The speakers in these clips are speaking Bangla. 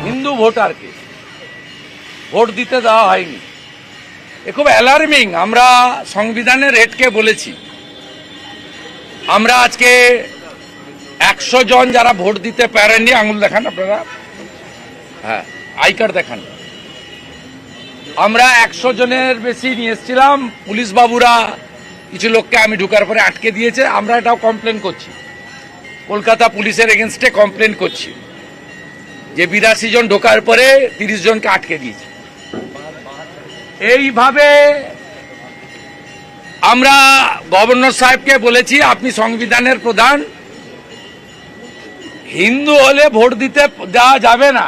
হিন্দু ভোটারকে ভোট দিতে দেওয়া হয়নি। এ খুব অ্যালার্মিং। আমরা সংবিধানের হেডকে বলেছি, আমরা আজকে 100 জন যারা ভোট দিতে পারেননি, আঙুল দেখান আপনারা, হ্যাঁ আই কার্ড দেখান, আমরা 100 জনের বেশি নিয়ে এসেছিলাম। পুলিশ বাবুরা কিছু লোককে আমি ঢুকার পরে আটকে দিয়েছে। আমরা এটাও কমপ্লেন করছি, কলকাতা পুলিশের এগেনস্টে কমপ্লেন করছি যে 82 জন ঢোকার পরে 30 জনকে আটকে দিয়েছে। এইভাবে আমরা গভর্নর সাহেবকে বলেছি, আপনি সংবিধানের প্রধান, হিন্দু হলে ভোট দিতে দেওয়া যাবে না।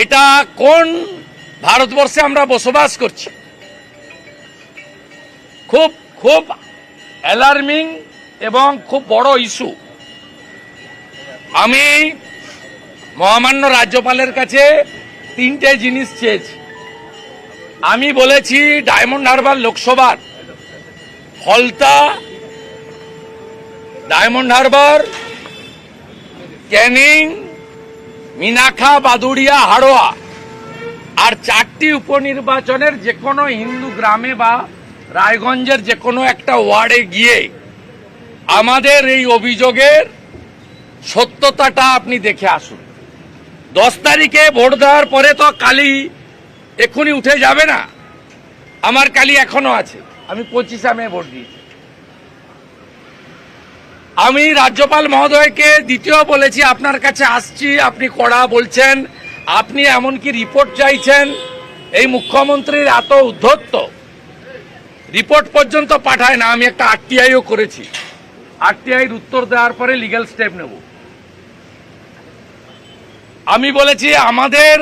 এটা কোন ভারতবর্ষে আমরা বসবাস করছি? খুব খুব অ্যালার্মিং এবং খুব বড় ইস্যু। আমি মহামান্য রাজ্যপালের কাছে 3টে জিনিস চেয়েছি। আমি বলেছি ডায়মন্ড হারবার লোকসভার ফলতা, ডায়মন্ড হারবার, ক্যানিং, মিনাখা, বাদুড়িয়া, হাড়োয়া আর 4টি উপনির্বাচনের যে কোনো হিন্দু গ্রামে বা রায়গঞ্জের যে কোনো একটা ওয়ার্ডে গিয়ে আমাদের এই অভিযোগের সত্যতাটা আপনি দেখে আসুন। 10 তারিখে ভোট দেওয়ার পরে তো কালি এক্ষুনি উঠে যাবে না। আমার কালি এখনো আছে, আমি 25 মে ভোট দিয়েছি। আমি রাজ্যপাল মহোদয়কে দ্বিতীয় বলেছি, আপনার কাছে আসছি, আপনি কড়া বলছেন, আপনি এমনকি রিপোর্ট চাইছেন। এই মুখ্যমন্ত্রীর এত উদ্ধত্ত, রিপোর্ট পর্যন্ত পাঠায় না। আমি একটা আরটিআইও করেছি, আরটিআইর উত্তর দেওয়ার পরে লিগ্যাল স্টেপ নেব। আমি বলেছি আমাদের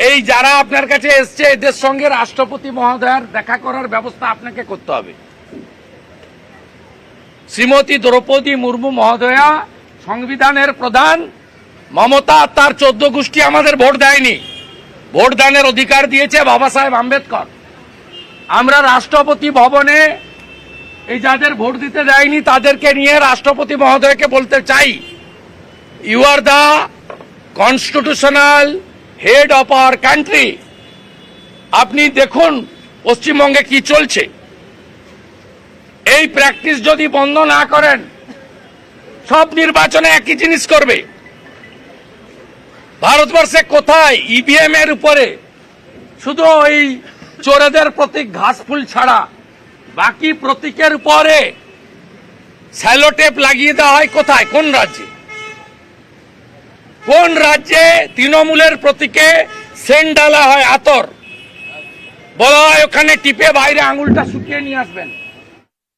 এই যারা আপনার কাছে এসছে এদের সঙ্গে রাষ্ট্রপতি মহোদয়ের দেখা করার ব্যবস্থা আপনাকে করতে হবে। শ্রীমতী দ্রৌপদী মুর্মু মহোদয়া সংবিধানের প্রধান, মমতা তার 14 গোষ্ঠী আমাদের ভোট দেয়নি। ভোট দানের অধিকার দিয়েছে বাবা সাহেব আম্বেদকর। আমরা রাষ্ট্রপতি ভবনে এই যাদের ভোট দিতে দেয়নি তাদেরকে নিয়ে রাষ্ট্রপতি মহোদয়কে বলতে চাই, you are the constitutional head of our country. আপনি দেখুন পশ্চিমবঙ্গে কি চলছে। এই প্র্যাকটিস যদি বন্ধ না করেন, সব নির্বাচনে একই জিনিস করবে। ভারতবর্ষে কোথায় ইভিএম এর উপরে শুধু ওই চোরেদের প্রতীক ঘাসফুল ছাড়া বাকি প্রতীকের উপরে স্যালোটেপ লাগিয়ে দেওয়া হয়? কোথায়, কোন রাজ্যে? কোন রাজ্যে তৃণমূলের প্রতীকে সেন্ট ডালা হয়, আতর, বলা হয় ওখানে টিপে বাইরে আঙুলটা শুকিয়ে নিয়ে আসবেন।